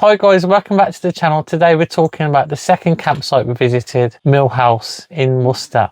Hi guys, welcome back to the channel. Today we're talking about the second campsite we visited, Millhouse in Worcester.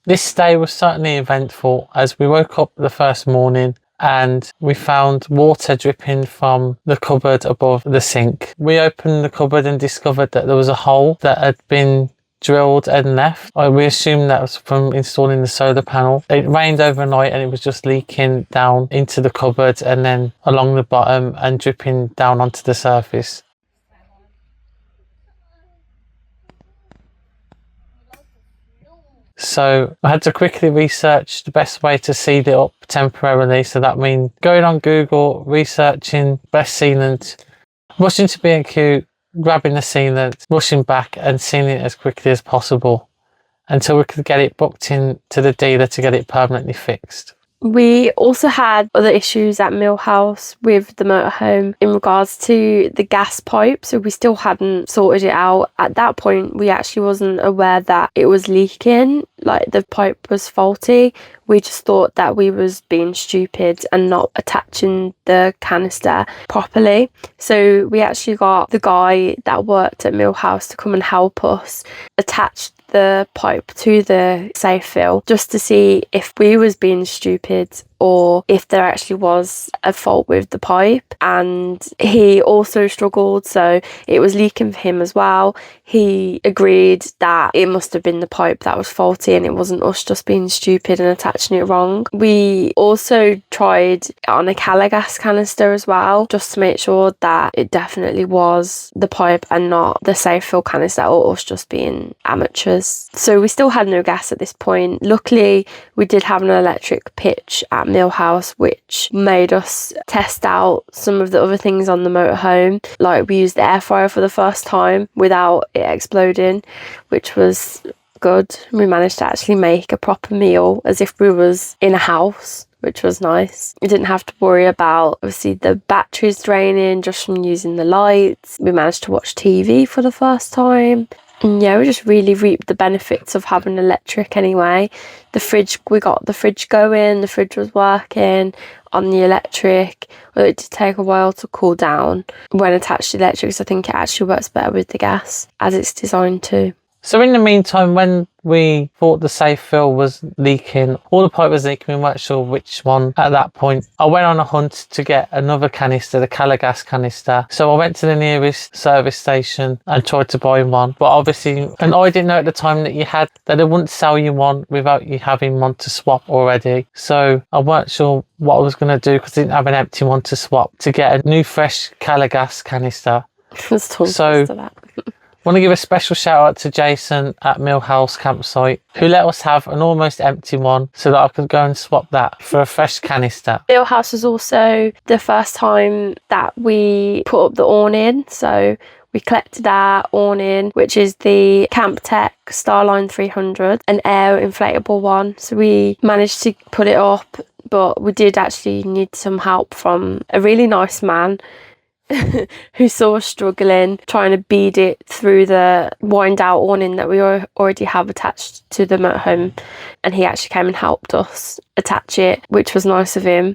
This day was certainly eventful as we woke up the first morning and we found water dripping from the cupboard above the sink. We opened the cupboard and discovered that there was a hole that had been drilled and left. We assumed that was from installing the solar panel. It rained overnight and it was just leaking down into the cupboard and then along the bottom and dripping down onto the surface. So I had to quickly research the best way to seal it up temporarily. So that means going on Google, researching best sealant, rushing to B&Q, grabbing the sealant, rushing back and sealing it as quickly as possible until we could get it booked in to the dealer to get it permanently fixed. We also had other issues at Millhouse with the motorhome in regards to the gas pipe, so we still hadn't sorted it out. At that point, we actually wasn't aware that it was leaking, like the pipe was faulty. We just thought that we was being stupid and not attaching the canister properly. So we actually got the guy that worked at Millhouse to come and help us attach the pipe to the safe fill just to see if we was being stupid or if there actually was a fault with the pipe. And he also struggled, so it was leaking for him as well. He agreed that it must have been the pipe that was faulty and it wasn't us just being stupid and attaching it wrong. We also tried on a Calor gas canister as well, just to make sure that it definitely was the pipe and not the safe fill canister or us just being amateurs. So we still had no gas at this point. Luckily, we did have an electric pitch at Millhouse, which made us test out some of the other things on the motorhome. Like we used the air fryer for the first time without it exploding, which was good. We managed to actually make a proper meal as if we was in a house, which was nice. We didn't have to worry about obviously the batteries draining just from using the lights. We managed to watch TV for the first time. And yeah, we just really reaped the benefits of having electric anyway. The fridge, we got the fridge going, the fridge was working on the electric, although it did take a while to cool down when attached to the electric, so I think it actually works better with the gas as it's designed to. So in the meantime, when we thought the safe fill was leaking, all the pipe was leaking, we weren't sure which one at that point. I went on a hunt to get another canister, the Calor gas canister. So I went to the nearest service station and tried to buy one. But obviously, and I didn't know at the time that they wouldn't sell you one without you having one to swap already. So I weren't sure what I was going to do because I didn't have an empty one to swap to get a new fresh Calor gas canister. So I want to give a special shout out to Jason at Millhouse campsite who let us have an almost empty one so that I could go and swap that for a fresh canister. Millhouse was also the first time that we put up the awning, so we collected our awning, which is the Camp Tech Starline 300, an air inflatable one. So we managed to put it up, but we did actually need some help from a really nice man who saw us struggling trying to bead it through the wind out awning that we already have attached to the motorhome, and he actually came and helped us attach it, which was nice of him.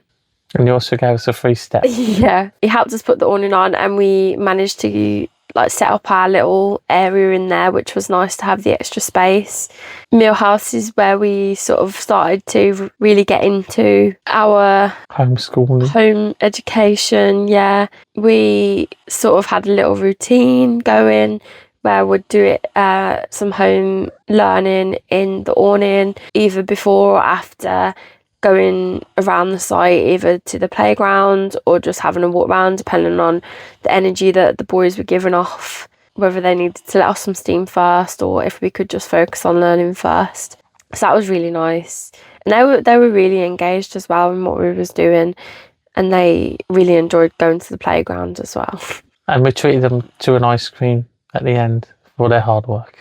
And he also gave us a free step. Yeah, he helped us put the awning on and we managed to like set up our little area in there, which was nice to have the extra space. Millhouse is where we sort of started to really get into our Homeschooling. home education. Yeah, we sort of had a little routine going where we'd do it some home learning in the Awning, either before or after, going around the site, either to the playground or just having a walk around, depending on the energy that the boys were giving off, whether they needed to let off some steam first or if we could just focus on learning first. So that was really nice. And they were really engaged as well in what we was doing, and they really enjoyed going to the playground as well. And we treated them to an ice cream at the end for their hard work.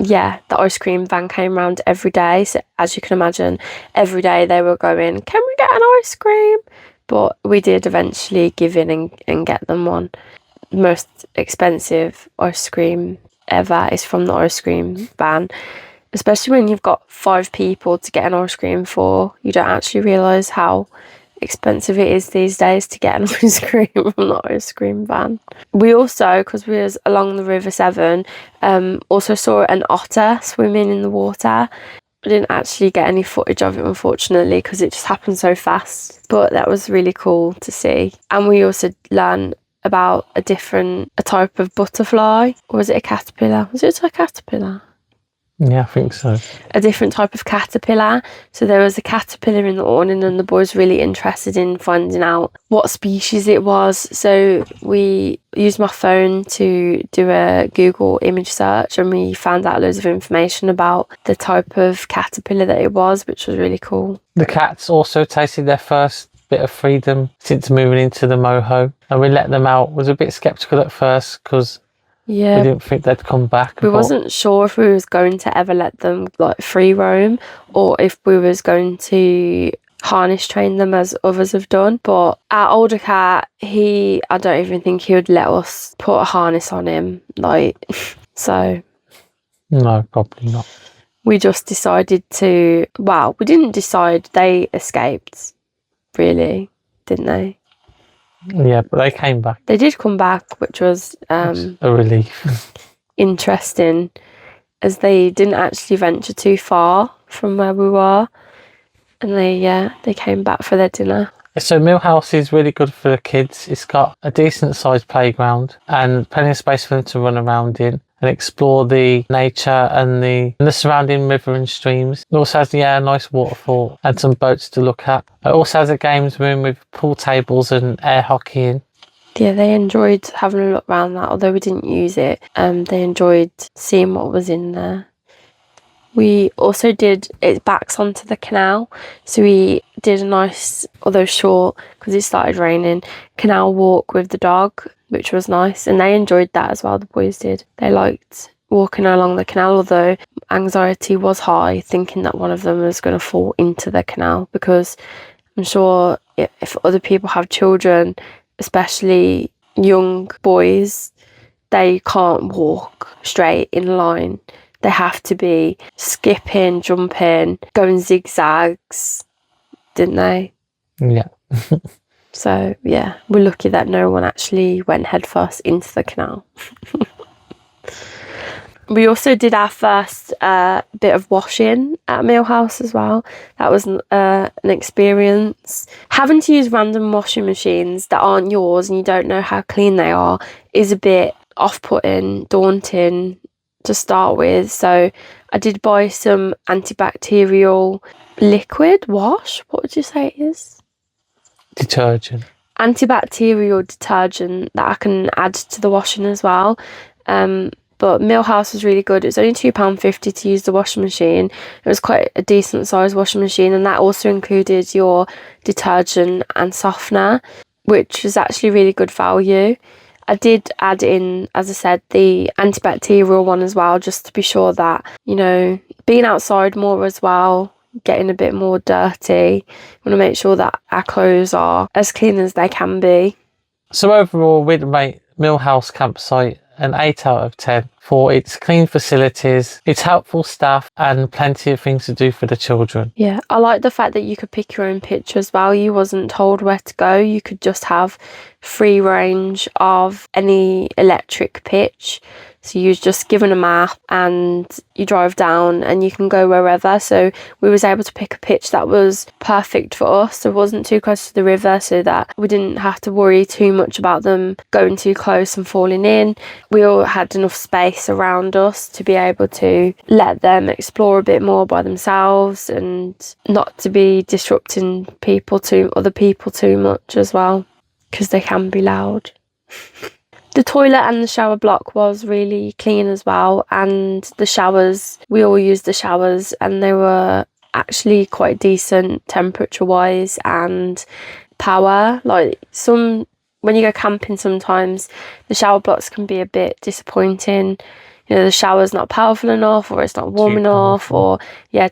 Yeah, the ice cream van came round every day. So as you can imagine, every day they were going, can we get an ice cream? But we did eventually give in and get them one. The most expensive ice cream ever is from the ice cream van. Especially when you've got 5 people to get an ice cream for, you don't actually realise how expensive it is these days to get an ice cream from the ice cream van. We also, because we was along the River Severn, also saw an otter swimming in the water. I didn't actually get any footage of it, unfortunately, because it just happened so fast, but that was really cool to see. And we also learned about a type of butterfly. Or was it a caterpillar? Was it a caterpillar? Yeah, I think so. A different type of caterpillar. So there was a caterpillar in the Awning, and the boys were really interested in finding out what species it was. So we used my phone to do a Google image search, and we found out loads of information about the type of caterpillar that it was, which was really cool. The cats also tasted their first bit of freedom since moving into the moho, and we let them out. Was a bit sceptical at first because we didn't think they'd come back. We wasn't sure if we was going to ever let them like free roam or if we was going to harness train them as others have done. But our older cat, I don't even think he would let us put a harness on him. So No, probably not. We just decided we didn't decide, they escaped, really, didn't they? Yeah, but they came back. They did come back, which was A relief. interesting, as they didn't actually venture too far from where we were, and they came back for their dinner. So Millhouse is really good for the kids. It's got a decent sized playground and plenty of space for them to run around in and explore the nature and the surrounding river and streams. It also has a nice waterfall and some boats to look at. It also has a games room with pool tables and air hockeying. Yeah, they enjoyed having a look around that, although we didn't use it. They enjoyed seeing what was in there. We also it backs onto the canal, so we did a nice, although short because it started raining, canal walk with the dog, which was nice, and they enjoyed that as well. The boys did. They liked walking along the canal, although anxiety was high, thinking that one of them was going to fall into the canal, because I'm sure if other people have children, especially young boys, they can't walk straight in line. They have to be skipping, jumping, going zigzags, didn't they? Yeah. So, yeah, we're lucky that no one actually went headfirst into the canal. We also did our first bit of washing at Millhouse as well. That was an experience. Having to use random washing machines that aren't yours and you don't know how clean they are is a bit off-putting, daunting to start with. So I did buy some antibacterial liquid wash. What would you say it is? Detergent. Antibacterial detergent that I can add to the washing as well. But Millhouse was really good. It was only £2.50 to use the washing machine. It was quite a decent sized washing machine, and that also included your detergent and softener, which was actually really good value. I did add in, as I said, the antibacterial one as well, just to be sure that, being outside more as well, getting a bit more dirty. Want to make sure that our clothes are as clean as they can be. So overall, we'd rate Millhouse campsite an 8 out of 10 for its clean facilities, its helpful staff, and plenty of things to do for the children. Yeah, I like the fact that you could pick your own pitch as well. You wasn't told where to go. You could just have free range of any electric pitch. So you was just given a map and you drive down and you can go wherever. So we was able to pick a pitch that was perfect for us. It wasn't too close to the river, so that we didn't have to worry too much about them going too close and falling in. We all had enough space around us to be able to let them explore a bit more by themselves and not to be disrupting other people too much as well, because they can be loud. The toilet and the shower block was really clean as well, and the showers, we all used the showers and they were actually quite decent temperature wise and power. Like when you go camping, sometimes the shower blocks can be a bit disappointing. You know, the shower's not powerful enough, or it's not warm enough, or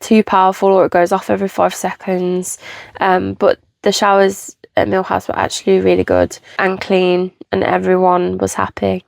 too powerful, or it goes off every 5 seconds. But the showers at Millhouse were actually really good and clean, and everyone was happy.